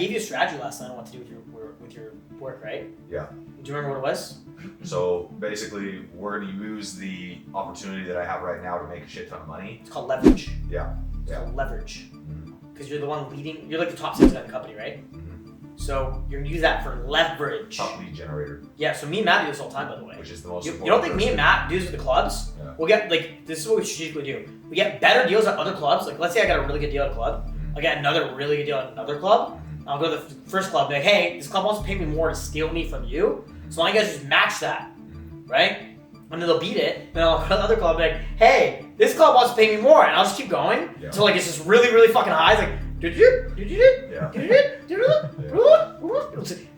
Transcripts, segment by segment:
gave you a strategy last night on what to do with your work, right? Yeah. Do you remember what it was? So basically, we're going to use the opportunity that I have right now to make a shit ton of money. It's called leverage. Yeah. It's called leverage. Because you're the one leading, you're like the top sales guy in the company, right? So you're going to use that for leverage. Top lead generator. Yeah, so me and Matt do this all the time, by the way. Which is the most important. You don't think me and Matt do this with the clubs? Yeah. We'll get, like, this is what we strategically do. We get better deals at other clubs. Like, let's say I got a really good deal at a club. I get another really good deal at another club. I'll go to the first club and be like, hey, this club wants to pay me more to steal me from you. So why don't you guys just match that, right? And then they'll beat it. Then I'll go to the other club and be like, hey, this club wants to pay me more. And I'll just keep going. Yeah. So like it's just really, really fucking high. It's like, and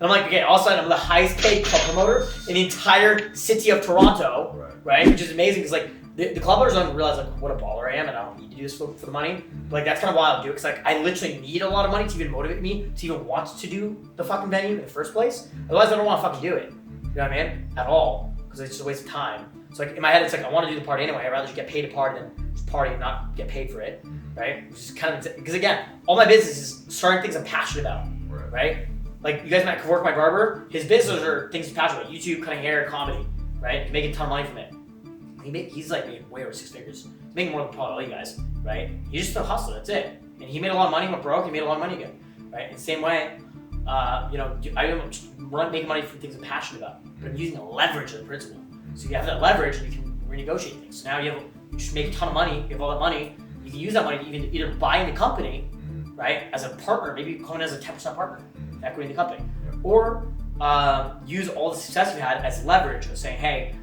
I'm like, okay, all of a sudden I'm the highest paid club promoter in the entire city of Toronto, right? Which is amazing because like the club owners don't realize like what a baller I am and I don't need to do this for the money. But like that's kind of why I'll do it because like I literally need a lot of money to even motivate me to even want to do the fucking venue in the first place. Otherwise I don't want to fucking do it. You know what I mean? At all. Because it's just a waste of time. So like in my head it's like I want to do the party anyway. I'd rather just get paid to party than just party and not get paid for it. Right? Which is kind of because again, all my business is starting things I'm passionate about. Right? Like you guys might work my barber. His business are things he's passionate about. YouTube, cutting hair, comedy. Right? He's making a ton of money from it. He's like making way over 6 figures. He's making more than probably all you guys. Right? He's just a hustler. That's it. And he made a lot of money. Went broke. He made a lot of money again. Right? In the same way, you know, I'm making money from things I'm passionate about. But I'm using the leverage of the principle. So you have that leverage and you can renegotiate things. So now you just make a ton of money. You have all that money. You can use that money to either buy in the company, right, as a partner, maybe come in as a 10% partner, equity in the company, or use all the success you had as leverage of saying, hey,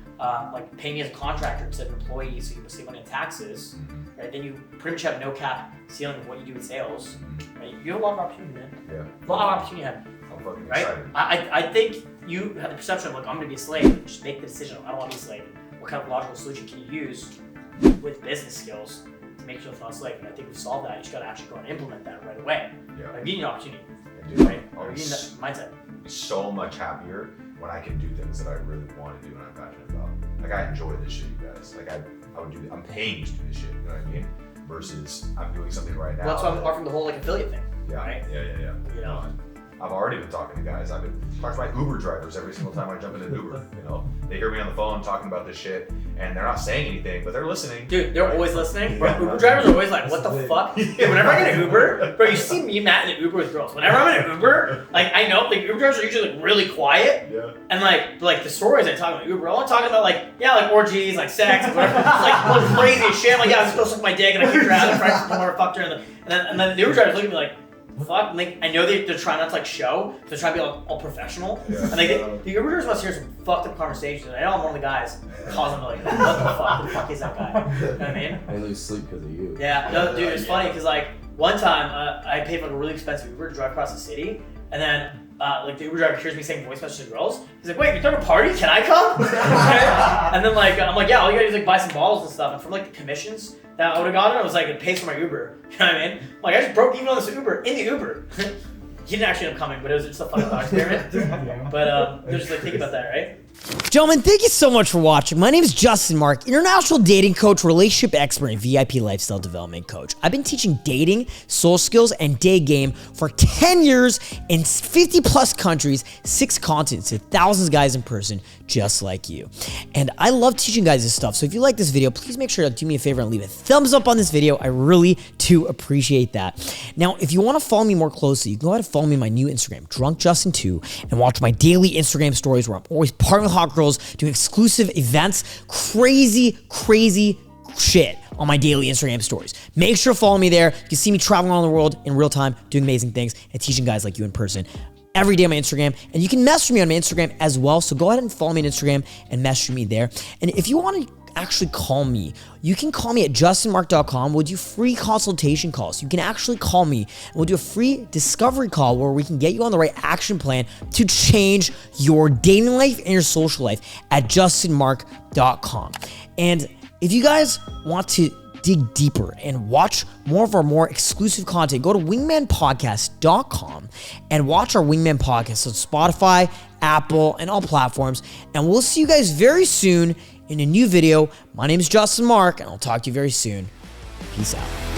like pay me as a contractor instead of an employee so you can save money in taxes, right? Then you pretty much have no cap ceiling of what you do with sales, right? You have a lot of opportunity, man. Yeah. A lot of opportunity ahead. I'm fucking right? excited. I think you have the perception of like, I'm gonna be a slave. Just make the decision. I don't want to be a slave. What kind of logical solution can you use with business skills to make yourself not a slave? And I think we solved that. You just gotta actually go and implement that right away. Yeah. By getting an opportunity, Dude, right? Or I'm getting that mindset. so much happier when I can do things that I really want to do and I'm passionate about. Like I enjoy this shit, you guys. Like I would do. I'm paying to do this shit. You know what I mean? Versus I'm doing something right now. Well, that's why I'm offering the whole like affiliate thing. Yeah. Right? Yeah. You know. I've already been talking to guys. I've been talking to my Uber drivers every single time I jump in an Uber. You know, they hear me on the phone talking about this shit, and they're not saying anything, but they're listening. Dude, they're always listening. Bro, Uber drivers are always like, "What the fuck?" Dude, whenever I get an Uber, bro, you see me, Matt, in an Uber with girls. Whenever I'm in an Uber, like I know, like Uber drivers are usually like really quiet. Yeah. And like the stories I talk about Uber, I'm talking about like like orgies, like sex, whatever, like crazy shit. I'm like, yeah, I was supposed to suck my dick, and I kicked her out, and I fucked her, and then the Uber drivers look at me like. Fuck, like I know they're trying not to like show, they're trying to be all professional. Yeah. And like the Uber drivers must hear some fucked up conversations. And I know I'm one of the guys causing them like, what the fuck? Who the fuck is that guy? You know what I mean? I lose sleep because of you. Yeah, no, dude, it's funny because like one time I paid for like a really expensive Uber to drive across the city, and then like the Uber driver hears me saying voice messages to girls. He's like, wait, you're throwing a party? Can I come? And then like I'm like, yeah, all you gotta do is like buy some bottles and stuff. And from like the commissions that I would have gotten, I was like, it pays for my Uber. You know what I mean? Like I just broke even on this Uber in the Uber. He didn't actually end up coming, but it was just a funny thought experiment. But just like think about that, right? Gentlemen, thank you so much for watching. My name is Justin Marc, international dating coach, relationship expert, and VIP lifestyle development coach. I've been teaching dating, soul skills, and Daygame for 10 years in 50 plus countries, 6 continents, to thousands of guys in person just like you. And I love teaching guys this stuff. So if you like this video, please make sure to do me a favor and leave a thumbs up on this video. I really do appreciate that. Now, if you want to follow me more closely, you can go ahead and follow me on my new Instagram, DrunkJustin2, and watch my daily Instagram stories where I'm always partnering with hot girls, doing exclusive events, crazy shit on my daily Instagram stories. Make sure to follow me there. You can see me traveling around the world in real time, doing amazing things, and teaching guys like you in person every day on my Instagram. And you can message me on my Instagram as well. So go ahead and follow me on Instagram and message me there. And if you want to actually call me, you can call me at justinmarc.com. We'll do free consultation calls. You can actually call me and we'll do a free discovery call where we can get you on the right action plan to change your dating life and your social life at justinmarc.com. And if you guys want to dig deeper and watch more of our more exclusive content, go to wingmanpodcast.com and watch our Wingman podcast on Spotify, Apple, and all platforms. And we'll see you guys very soon in a new video. My name is Justin Marc, and I'll talk to you very soon. Peace out.